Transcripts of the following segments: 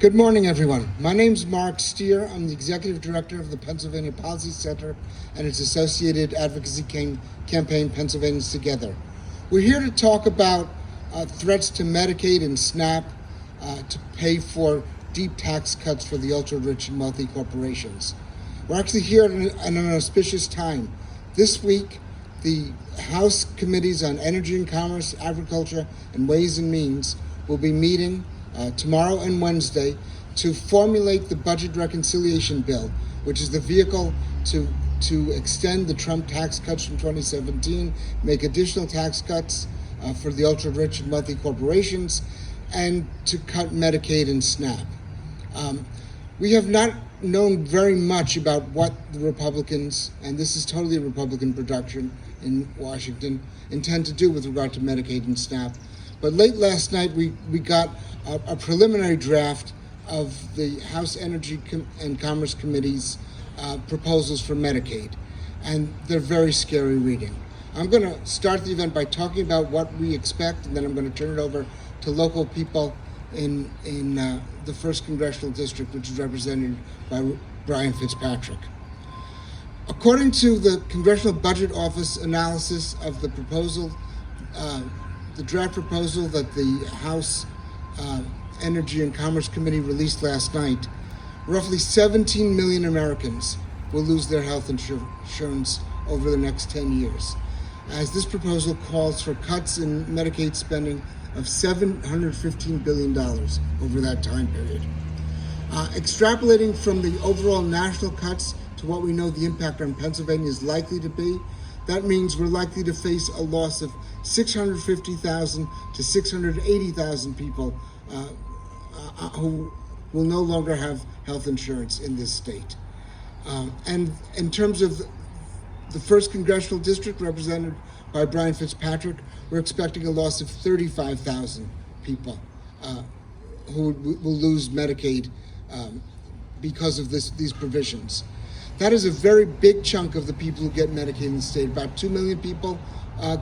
Good morning, everyone. My name's Mark Steer. I'm the Executive Director of the Pennsylvania Policy Center and its associated advocacy campaign, Pennsylvanians Together. We're here to talk about threats to Medicaid and SNAP to pay for deep tax cuts for the ultra-rich and wealthy corporations. We're actually here at an auspicious time. This week, the House Committees on Energy and Commerce, Agriculture, and Ways and Means will be meeting tomorrow and Wednesday to formulate the budget reconciliation bill, which is the vehicle to extend the Trump tax cuts from 2017, make additional tax cuts for the ultra-rich and wealthy corporations, and to cut Medicaid and SNAP. We have not known very much about what the Republicans, and this is totally a Republican production in Washington, intend to do with regard to Medicaid and SNAP. But late last night, we got a preliminary draft of the House Energy and Commerce Committee's proposals for Medicaid, and they're very scary reading. I'm going to start the event by talking about what we expect, and then I'm going to turn it over to local people in the 1st Congressional District, which is represented by Brian Fitzpatrick. According to the Congressional Budget Office analysis of the proposal, the draft proposal that the House Energy and Commerce Committee released last night, roughly 17 million Americans will lose their health insurance over the next 10 years, as this proposal calls for cuts in Medicaid spending of $715 billion over that time period. Extrapolating from the overall national cuts to what we know the impact on Pennsylvania is likely to be, that means we're likely to face a loss of 650,000 to 680,000 people who will no longer have health insurance in this state. And in terms of the 1st Congressional District, represented by Brian Fitzpatrick, we're expecting a loss of 35,000 people who will lose Medicaid because of these provisions. That is a very big chunk of the people who get Medicaid in the state. About 2 million people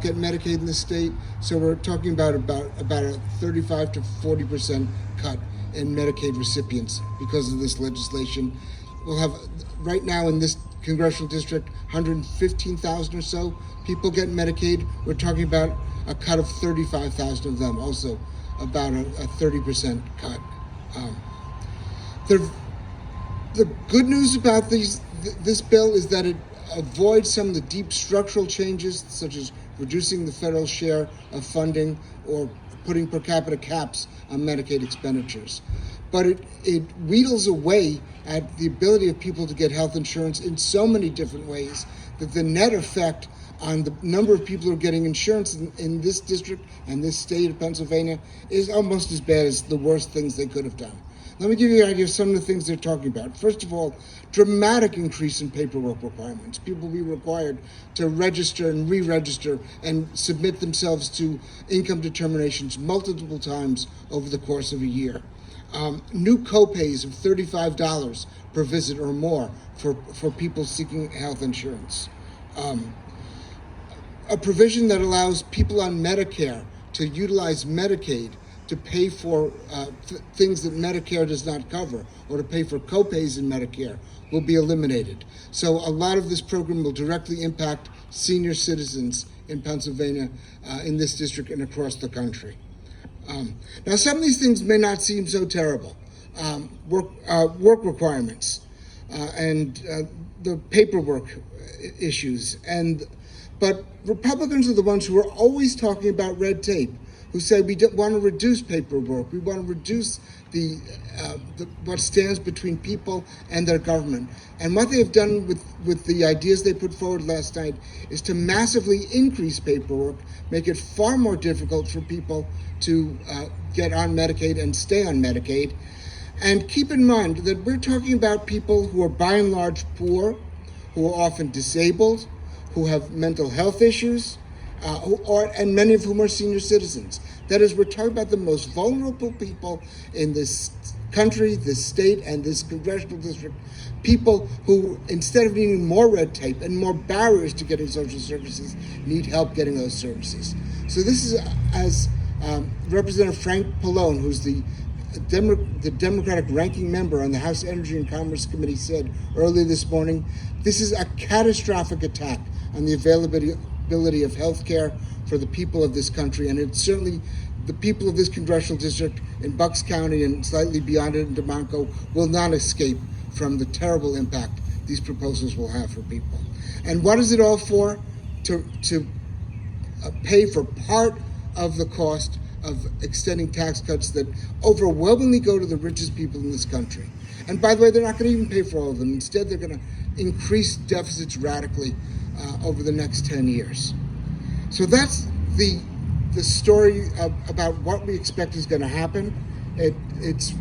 get Medicaid in the state, so we're talking about a 35 to 40% cut in Medicaid recipients because of this legislation. We'll have, right now in this congressional district, 115,000 or so people get Medicaid. We're talking about a cut of 35,000 of them, also about a 30% cut. The good news about this bill is that it avoids some of the deep structural changes, such as reducing the federal share of funding or putting per capita caps on Medicaid expenditures. But it wheedles away at the ability of people to get health insurance in so many different ways that the net effect on the number of people who are getting insurance in this district and this state of Pennsylvania is almost as bad as the worst things they could have done. Let me give you an idea of some of the things they're talking about. First of all, dramatic increase in paperwork requirements. People will be required to register and re-register and submit themselves to income determinations multiple times over the course of a year. New copays of $35 per visit or more for people seeking health insurance. A provision that allows people on Medicare to utilize Medicaid to pay for things that Medicare does not cover, or to pay for copays in Medicare, will be eliminated. So a lot of this program will directly impact senior citizens in Pennsylvania, in this district and across the country. Now, some of these things may not seem so terrible. Work requirements and the paperwork issues, but Republicans are the ones who are always talking about red tape, who say we want to reduce paperwork, we want to reduce what stands between people and their government. And what they have done with the ideas they put forward last night is to massively increase paperwork, make it far more difficult for people to get on Medicaid and stay on Medicaid. And keep in mind that we're talking about people who are by and large poor, who are often disabled, who have mental health issues, and many of whom are senior citizens. That is, we're talking about the most vulnerable people in this country, this state, and this congressional district. People who, instead of needing more red tape and more barriers to getting social services, need help getting those services. So this is, as Representative Frank Pallone, who's the the Democratic ranking member on the House Energy and Commerce Committee said earlier this morning, this is a catastrophic attack on the availability of health care for the people of this country. And it's certainly the people of this congressional district in Bucks County and slightly beyond it in DeMonco will not escape from the terrible impact these proposals will have for people. And what is it all for? To pay for part of the cost of extending tax cuts that overwhelmingly go to the richest people in this country. And by the way, they're not going to even pay for all of them. Instead, they're going to increase deficits radically over the next 10 years. So that's the story about what we expect is going to happen. It's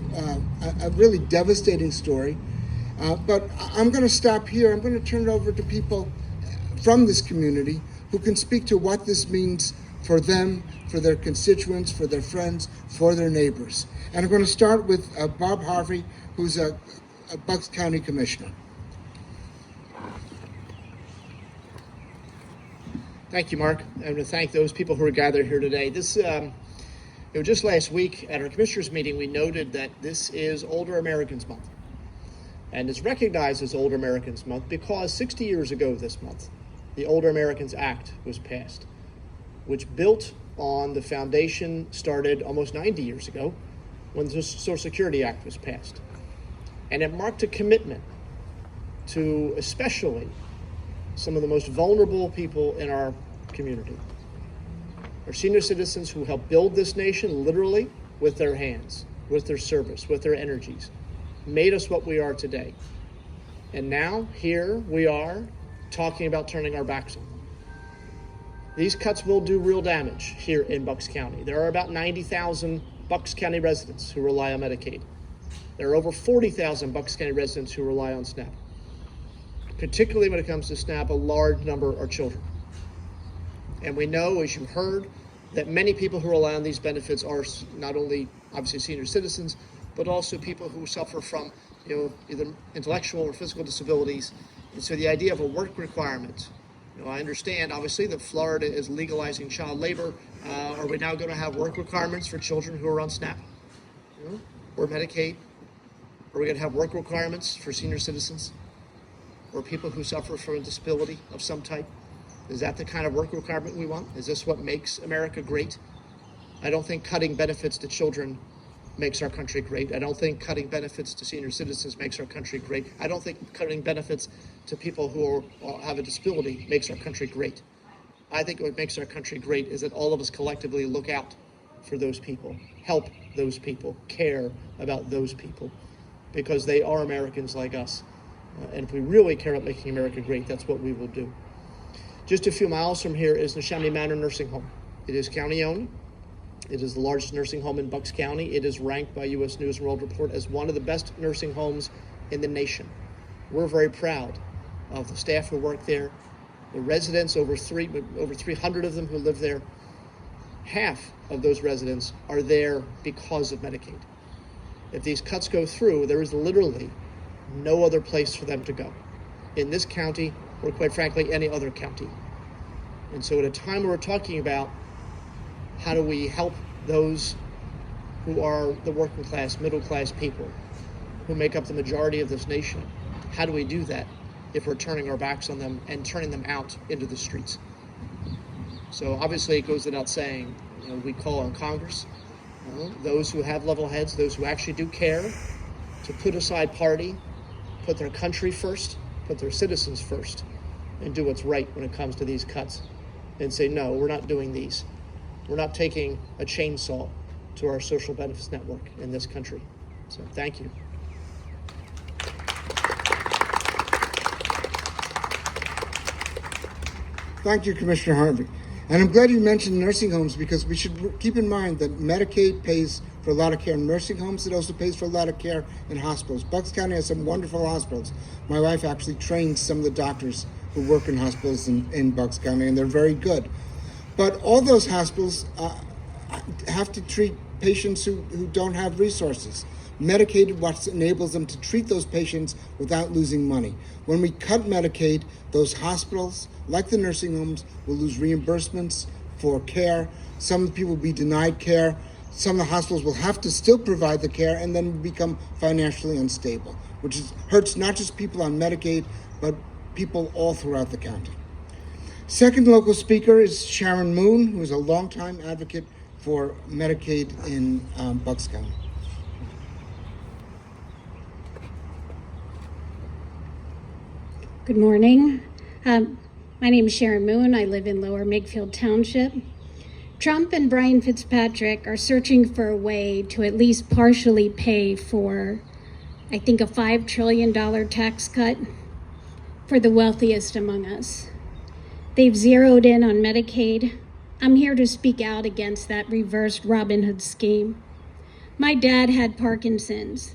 a really devastating story. But I'm going to stop here. I'm going to turn it over to people from this community who can speak to what this means for them, for their constituents, for their friends, for their neighbors. And I'm going to start with Bob Harvie, who's a Bucks County Commissioner. Thank you, Mark. I want to thank those people who are gathered here today. Just last week at our Commissioners meeting, we noted that this is Older Americans Month. And it's recognized as Older Americans Month because 60 years ago this month, the Older Americans Act was passed, which built on the foundation started almost 90 years ago when the Social Security Act was passed. And it marked a commitment to especially some of the most vulnerable people in our community. Our senior citizens who helped build this nation literally with their hands, with their service, with their energies, made us what we are today. And now here we are talking about turning our backs on them. These cuts will do real damage here in Bucks County. There are about 90,000 Bucks County residents who rely on Medicaid. There are over 40,000 Bucks County residents who rely on SNAP. Particularly when it comes to SNAP, a large number are children. And we know, as you heard, that many people who rely on these benefits are not only obviously senior citizens, but also people who suffer from either intellectual or physical disabilities. And so the idea of a work requirement, I understand obviously that Florida is legalizing child labor. Are we now going to have work requirements for children who are on SNAP or Medicaid? Are we going to have work requirements for senior citizens or people who suffer from a disability of some type? Is that the kind of work requirement we want? Is this what makes America great? I don't think cutting benefits to children makes our country great. I don't think cutting benefits to senior citizens makes our country great. I don't think cutting benefits to people who have a disability makes our country great. I think what makes our country great is that all of us collectively look out for those people, help those people, care about those people, because they are Americans like us. And if we really care about making America great, that's what we will do. Just a few miles from here is Neshaminy Manor Nursing Home. It is county-owned. It is the largest nursing home in Bucks County. It is ranked by U.S. News & World Report as one of the best nursing homes in the nation. We're very proud of the staff who work there, the residents, over 300 of them who live there. Half of those residents are there because of Medicaid. If these cuts go through, there is literally no other place for them to go in this county or, quite frankly, any other county. And so at a time where we're talking about how do we help those who are the working class, middle class people who make up the majority of this nation, how do we do that if we're turning our backs on them and turning them out into the streets? So obviously it goes without saying, we call on Congress, those who have level heads, those who actually do care, to put aside party, put their country first, put their citizens first, and do what's right when it comes to these cuts, and say, no, we're not doing these. We're not taking a chainsaw to our social benefits network in this country. So thank you. Thank you, Commissioner Harvie. And I'm glad you mentioned nursing homes, because we should keep in mind that Medicaid pays for a lot of care in nursing homes. It also pays for a lot of care in hospitals. Bucks County has some wonderful hospitals. My wife actually trains some of the doctors who work in hospitals in Bucks County, and they're very good. But all those hospitals have to treat patients who don't have resources. Medicaid is what enables them to treat those patients without losing money. When we cut Medicaid, those hospitals, like the nursing homes, will lose reimbursements for care. Some people will be denied care. some of the hospitals will have to still provide the care and then become financially unstable, which hurts not just people on Medicaid, but people all throughout the county. Second local speaker is Sharon Moon, who is a longtime advocate for Medicaid in Bucks County. Good morning. My name is Sharon Moon. I live in Lower Makefield Township. Trump and Brian Fitzpatrick are searching for a way to at least partially pay for, I think, a $5 trillion tax cut for the wealthiest among us. They've zeroed in on Medicaid. I'm here to speak out against that reversed Robin Hood scheme. My dad had Parkinson's.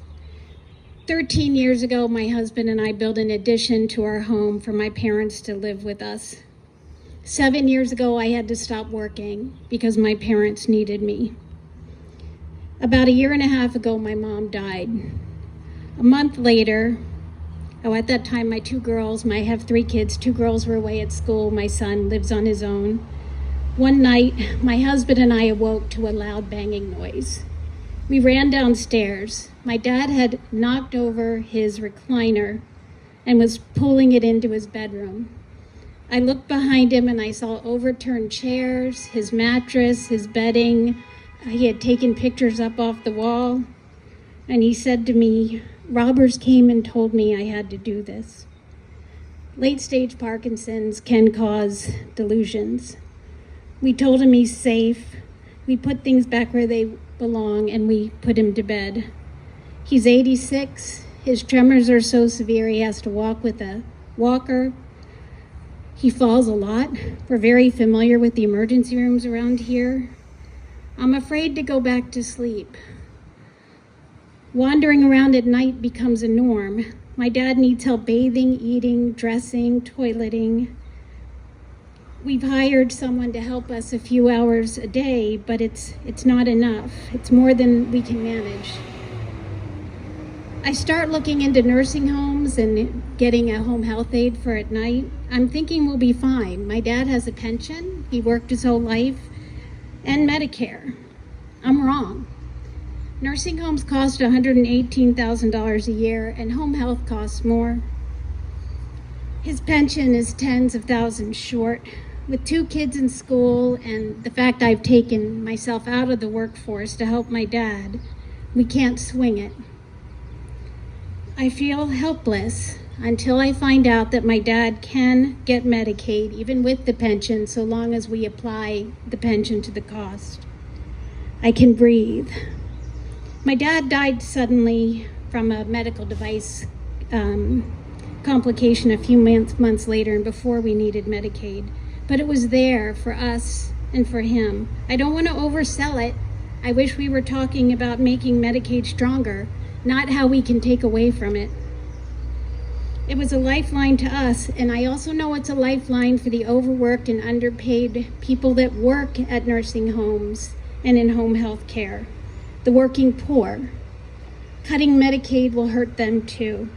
13 years ago, my husband and I built an addition to our home for my parents to live with us. 7 years ago, I had to stop working because my parents needed me. About a year and a half ago, my mom died. A month later, at that time, I have 3 kids, 2 girls were away at school, my son lives on his own. One night, my husband and I awoke to a loud banging noise. We ran downstairs. My dad had knocked over his recliner and was pulling it into his bedroom. I looked behind him and I saw overturned chairs, his mattress, his bedding. He had taken pictures up off the wall. And he said to me, "Robbers came and told me I had to do this." Late-stage Parkinson's can cause delusions. We told him he's safe. We put things back where they belong and we put him to bed. He's 86. His tremors are so severe he has to walk with a walker. He falls a lot. We're very familiar with the emergency rooms around here. I'm afraid to go back to sleep. Wandering around at night becomes a norm. My dad needs help bathing, eating, dressing, toileting. We've hired someone to help us a few hours a day, but it's not enough. It's more than we can manage. I start looking into nursing homes and getting a home health aide for at night. I'm thinking we'll be fine. My dad has a pension, he worked his whole life, and Medicare. I'm wrong. Nursing homes cost $118,000 a year, and home health costs more. His pension is tens of thousands short. With 2 kids in school and the fact I've taken myself out of the workforce to help my dad, we can't swing it. I feel helpless until I find out that my dad can get Medicaid, even with the pension, so long as we apply the pension to the cost. I can breathe. My dad died suddenly from a medical device complication a few months later and before we needed Medicaid. But it was there for us and for him. I don't want to oversell it. I wish we were talking about making Medicaid stronger, not how we can take away from it. It was a lifeline to us, and I also know it's a lifeline for the overworked and underpaid people that work at nursing homes and in home health care, the working poor. Cutting Medicaid will hurt them too.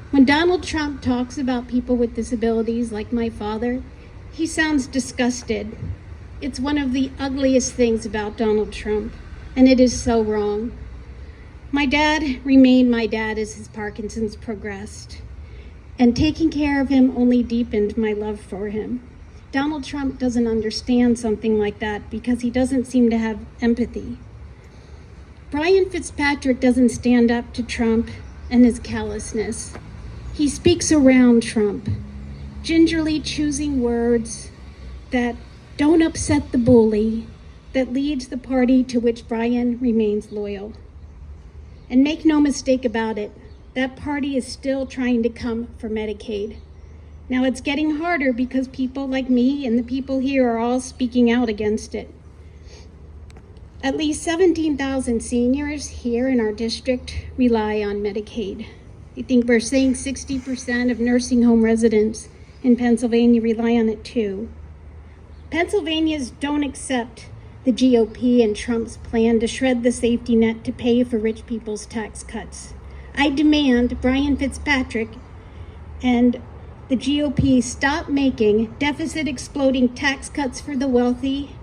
When Donald Trump talks about people with disabilities like my father, he sounds disgusted. It's one of the ugliest things about Donald Trump, and it is so wrong. My dad remained my dad as his Parkinson's progressed, and taking care of him only deepened my love for him. Donald Trump doesn't understand something like that because he doesn't seem to have empathy. Brian Fitzpatrick doesn't stand up to Trump and his callousness. He speaks around Trump, gingerly choosing words that don't upset the bully that leads the party to which Brian remains loyal. And make no mistake about it, that party is still trying to come for Medicaid. Now it's getting harder because people like me and the people here are all speaking out against it. At least 17,000 seniors here in our district rely on Medicaid. I think we're saying 60% of nursing home residents in Pennsylvania rely on it too. Pennsylvanians don't accept the GOP and Trump's plan to shred the safety net to pay for rich people's tax cuts. I demand Brian Fitzpatrick and the GOP stop making deficit-exploding tax cuts for the wealthy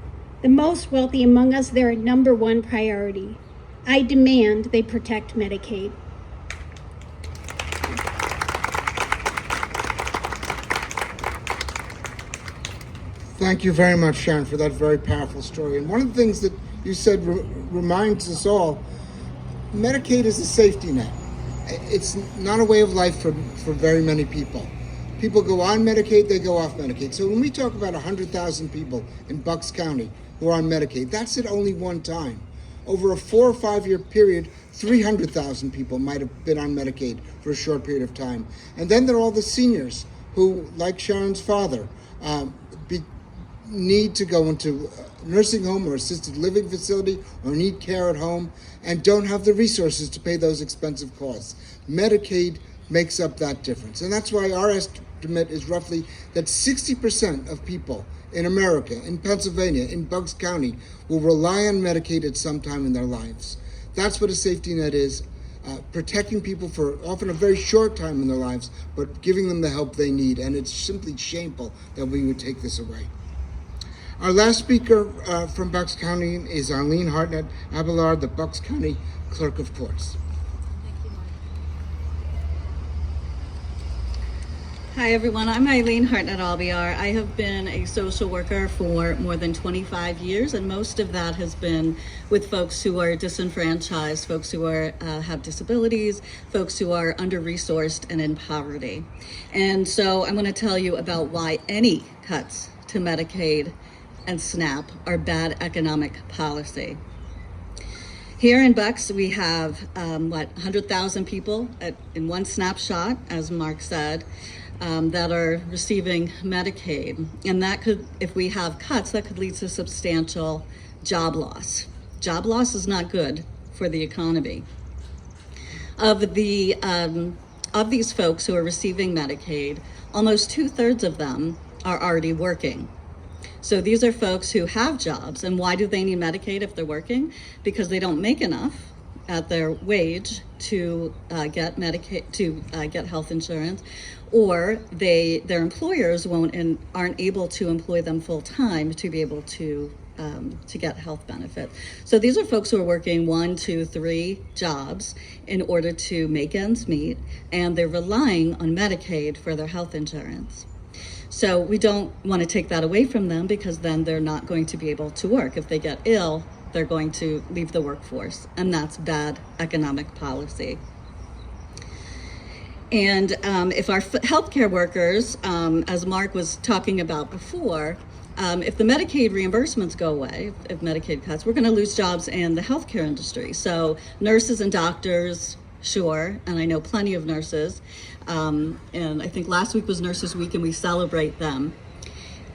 The most wealthy among us, they're a number one priority. I demand they protect Medicaid. Thank you very much, Sharon, for that very powerful story. And one of the things that you said reminds us all, Medicaid is a safety net. It's not a way of life for very many people. People go on Medicaid, they go off Medicaid. So when we talk about 100,000 people in Bucks County who are on Medicaid, that's at only one time. Over a 4 or 5 year period, 300,000 people might have been on Medicaid for a short period of time. And then there are all the seniors who, like Sharon's father, need to go into a nursing home or assisted living facility or need care at home and don't have the resources to pay those expensive costs. Medicaid makes up that difference. And that's why our estimate is roughly that 60% of people in America, in Pennsylvania, in Bucks County, will rely on Medicaid at some time in their lives. That's what a safety net is, protecting people for often a very short time in their lives, but giving them the help they need. And it's simply shameful that we would take this away. Our last speaker from Bucks County is Eileen Hartnett, Albillar, the Bucks County Clerk of Courts. Hi everyone, I'm Eileen Hartnett Albillar. I have been a social worker for more than 25 years, and most of that has been with folks who are disenfranchised, folks who are have disabilities, folks who are under-resourced and in poverty. And so I'm going to tell you about why any cuts to Medicaid and SNAP are bad economic policy. Here in Bucks, we have 100,000 people in one snapshot, as Mark said, that are receiving Medicaid. And that could, if we have cuts, that could lead to substantial job loss. Job loss is not good for the economy. Of these folks who are receiving Medicaid, almost 2/3 of them are already working. So these are folks who have jobs, and why do they need Medicaid if they're working? Because they don't make enough at their wage to get Medicaid, to get health insurance, or their employers won't and aren't able to employ them full time to be able to get health benefits. So these are folks who are working 1, 2, 3 jobs in order to make ends meet, and they're relying on Medicaid for their health insurance. So we don't want to take that away from them, because then they're not going to be able to work. If they get ill, they're going to leave the workforce, and that's bad economic policy. And if our healthcare workers, as Mark was talking about before, if the Medicaid reimbursements go away, if Medicaid cuts, we're going to lose jobs in the healthcare industry. So nurses and doctors, sure, and I know plenty of nurses. And I think last week was Nurses Week, and we celebrate them.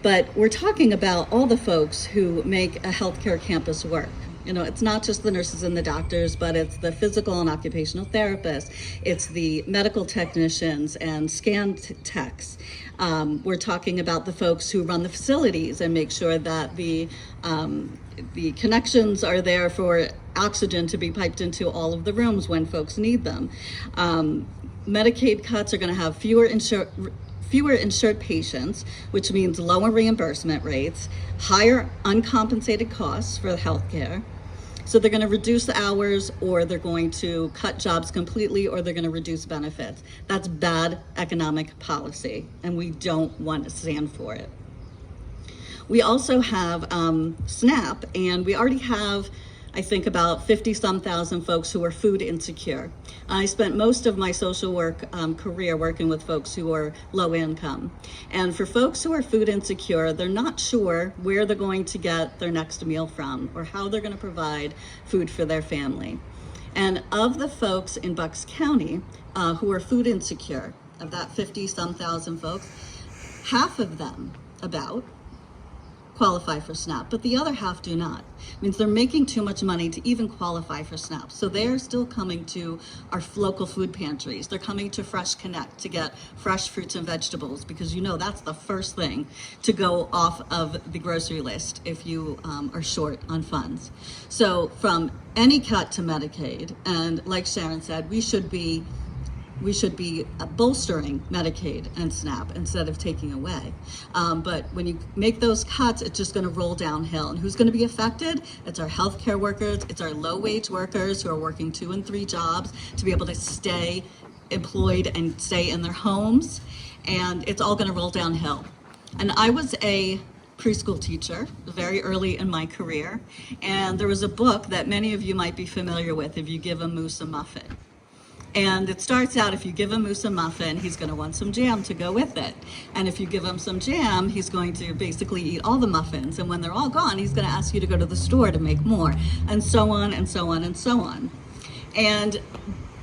But we're talking about all the folks who make a healthcare campus work. You know, it's not just the nurses and the doctors, but it's the physical and occupational therapists. It's the medical technicians and scan techs. We're talking about the folks who run the facilities and make sure that the connections are there for oxygen to be piped into all of the rooms when folks need them. Medicaid cuts are going to have fewer insured patients, which means lower reimbursement rates, higher uncompensated costs for healthcare. So they're going to reduce the hours, or they're going to cut jobs completely, or they're going to reduce benefits. That's bad economic policy, and we don't want to stand for it. We also have SNAP, and we already have, I think, about 50-some thousand folks who are food insecure. I spent most of my social work career working with folks who are low income. And for folks who are food insecure, they're not sure where they're going to get their next meal from or how they're going to provide food for their family. And of the folks in Bucks County who are food insecure, of that 50-some thousand folks, half of them about qualify for SNAP, but the other half do not. It means they're making too much money to even qualify for SNAP. So they're still coming to our local food pantries. They're coming to Fresh Connect to get fresh fruits and vegetables, because you know that's the first thing to go off of the grocery list if you are short on funds. So from any cut to Medicaid, and like Sharon said, we should be we should be bolstering Medicaid and SNAP instead of taking away. But when you make those cuts, it's just going to roll downhill. And who's going to be affected? It's our healthcare workers, it's our low-wage workers who are working 2 and 3 jobs to be able to stay employed and stay in their homes. And it's all going to roll downhill. And I was a preschool teacher very early in my career, and there was a book that many of you might be familiar with, If You Give a Moose a Muffin. And it starts out, if you give a moose a muffin, he's going to want some jam to go with it. And if you give him some jam, he's going to basically eat all the muffins. And when they're all gone, he's going to ask you to go to the store to make more, and so on and so on and so on. And,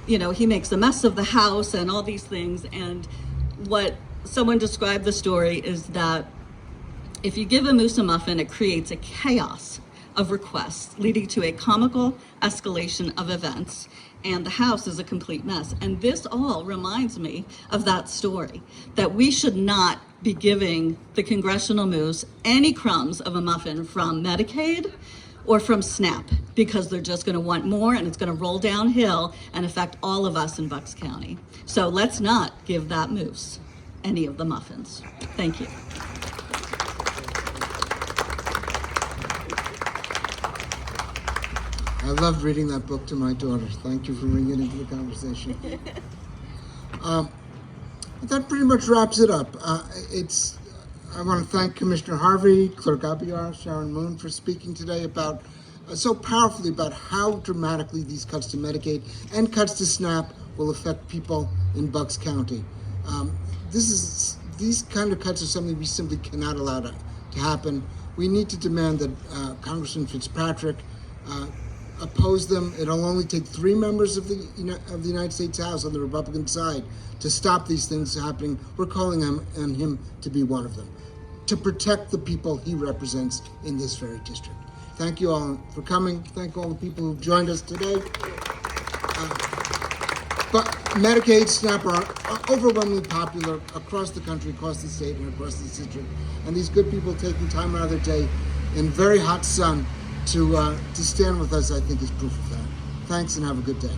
you know, he makes a mess of the house and all these things. And what someone described the story is that if you give a moose a muffin, it creates a chaos of requests, leading to a comical escalation of events, and the house is a complete mess. And this all reminds me of that story, that we should not be giving the congressional moose any crumbs of a muffin from Medicaid or from SNAP, because they're just going to want more, and it's going to roll downhill and affect all of us in Bucks County. So let's not give that moose any of the muffins. Thank you. I loved reading that book to my daughter. Thank you for bringing it into the conversation. That pretty much wraps it up. I want to thank Commissioner Harvie, Clerk Albillar, Sharon Moon for speaking today about so powerfully about how dramatically these cuts to Medicaid and cuts to SNAP will affect people in Bucks County. These kind of cuts are something we simply cannot allow to happen. We need to demand that Congressman Fitzpatrick oppose them. It'll only take 3 members of the United States House on the Republican side to stop these things happening. We're calling on him to be one of them, to protect the people he represents in this very district. Thank you all for coming. Thank all the people who've joined us today. But Medicaid, SNAP are overwhelmingly popular across the country, across the state, and across the district. And these good people taking time out of their day in very hot sun to stand with us, I think, is proof of that. Thanks, and have a good day.